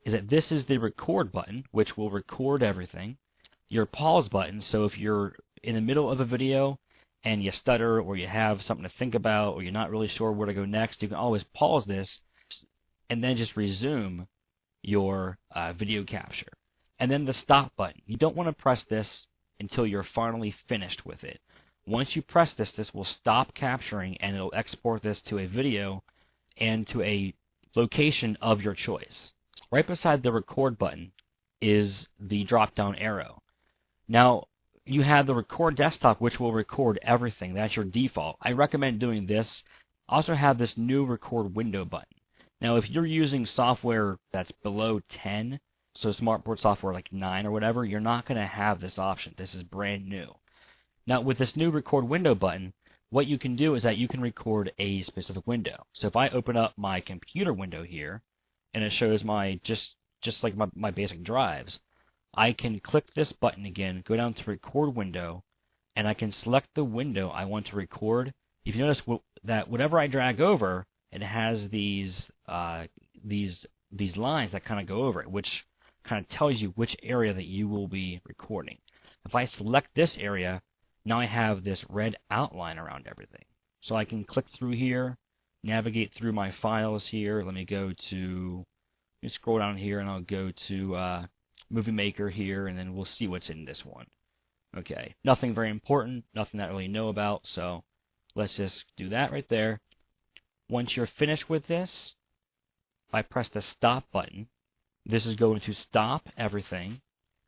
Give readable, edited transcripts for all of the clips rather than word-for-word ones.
is that this is the record button, which will record everything. Your pause button, so if you're in the middle of a video and you stutter or you have something to think about or you're not really sure where to go next, you can always pause this and then just resume your video capture. And then the stop button. You don't want to press this until you're finally finished with it. Once you press this, this will stop capturing and it'll export this to a video and to a location of your choice. Right beside the record button is the drop-down arrow. Now, you have the record desktop, which will record everything. That's your default. I recommend doing this. Also have this new record window button. Now, if you're using software that's below 10, so SMARTboard software like 9 or whatever, you're not going to have this option. This is brand new. Now, with this new record window button, what you can do is that you can record a specific window. So if I open up my computer window here, and it shows my just like my basic drives, I can click this button again, go down to record window, and I can select the window I want to record. If you notice that whatever I drag over, it has these lines that kind of go over it, which kind of tells you which area that you will be recording. If I select this area, now I have this red outline around everything. So I can click through here, navigate through my files here. Let me scroll down here and I'll go to Movie Maker here, and then we'll see what's in this one. Okay, nothing very important, nothing that I really know about, so let's just do that right there. Once you're finished with this, if I press the stop button, this is going to stop everything.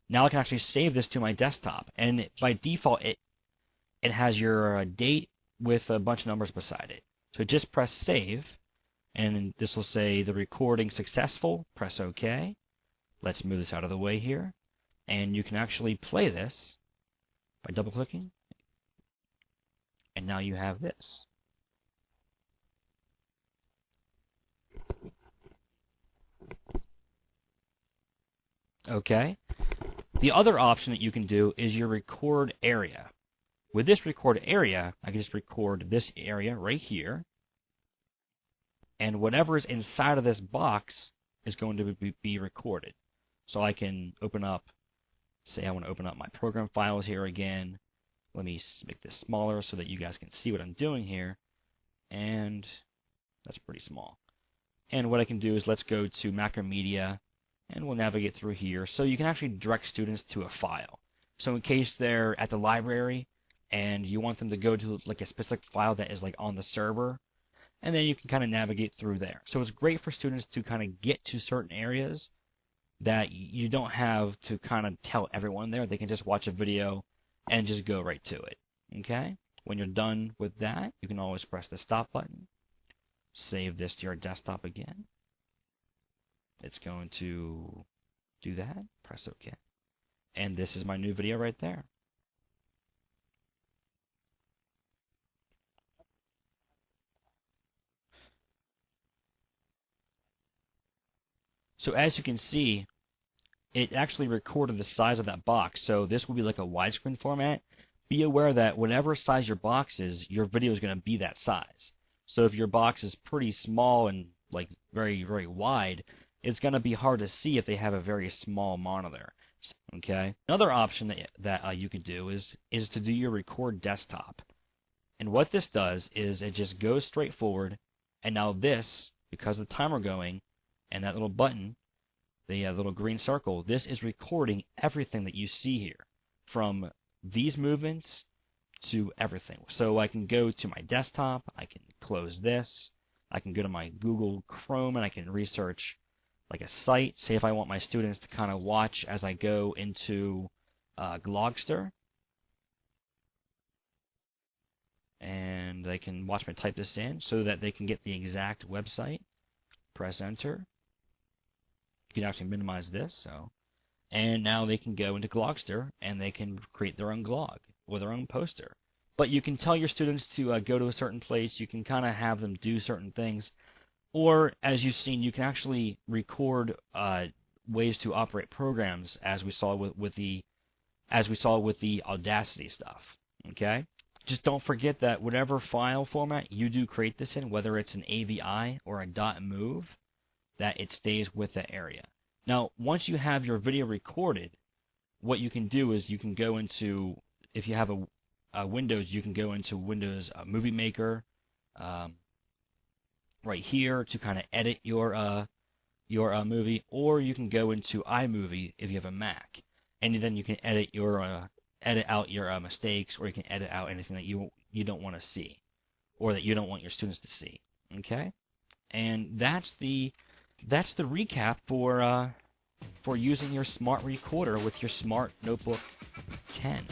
Now I can actually save this to my desktop, and by default it has your date with a bunch of numbers beside it. So just press save, and this will say the recording successful. Press OK. Let's move this out of the way here, and you can actually play this by double-clicking, and now you have this. Okay. The other option that you can do is your record area. With this record area, I can just record this area right here, and whatever is inside of this box is going to be recorded. So I can open up, say I want to open up my program files here again. Let me make this smaller so that you guys can see what I'm doing here. And that's pretty small. And what I can do is let's go to Macromedia, and we'll navigate through here. So you can actually direct students to a file. So in case they're at the library and you want them to go to like a specific file that is like on the server, and then you can kind of navigate through there. So it's great for students to kind of get to certain areas that you don't have to kind of tell everyone there. They can just watch a video and just go right to it. Okay? When you're done with that, you can always press the stop button. Save this to your desktop again. It's going to do that. Press OK. And this is my new video right there. So as you can see, it actually recorded the size of that box. So this will be like a widescreen format. Be aware that whatever size your box is, your video is going to be that size. So if your box is pretty small and like very, very wide, it's going to be hard to see if they have a very small monitor. Okay. Another option that you could do is to do your record desktop. And what this does is it just goes straight forward. And now this, because of the timer going, and that little button, the little green circle, this is recording everything that you see here, from these movements to everything. So I can go to my desktop, I can close this, I can go to my Google Chrome and I can research like a site. Say if I want my students to kind of watch as I go into Glogster, and they can watch me type this in so that they can get the exact website. Press enter. You can actually minimize this, and now they can go into Glogster and they can create their own glog or their own poster. But you can tell your students to go to a certain place. You can kind of have them do certain things, or as you've seen, you can actually record ways to operate programs, as we saw with the Audacity stuff. Okay. Just don't forget that whatever file format you do create this in, whether it's an AVI or a .mov, that it stays with the area. Now, once you have your video recorded, what you can do is you can go into, if you have a Windows, you can go into Windows Movie Maker right here to kind of edit your movie, or you can go into iMovie if you have a Mac, and then you can edit out your mistakes, or you can edit out anything that you don't want to see, or that you don't want your students to see. Okay, and that's the recap for using your Smart Recorder with your Smart Notebook 10.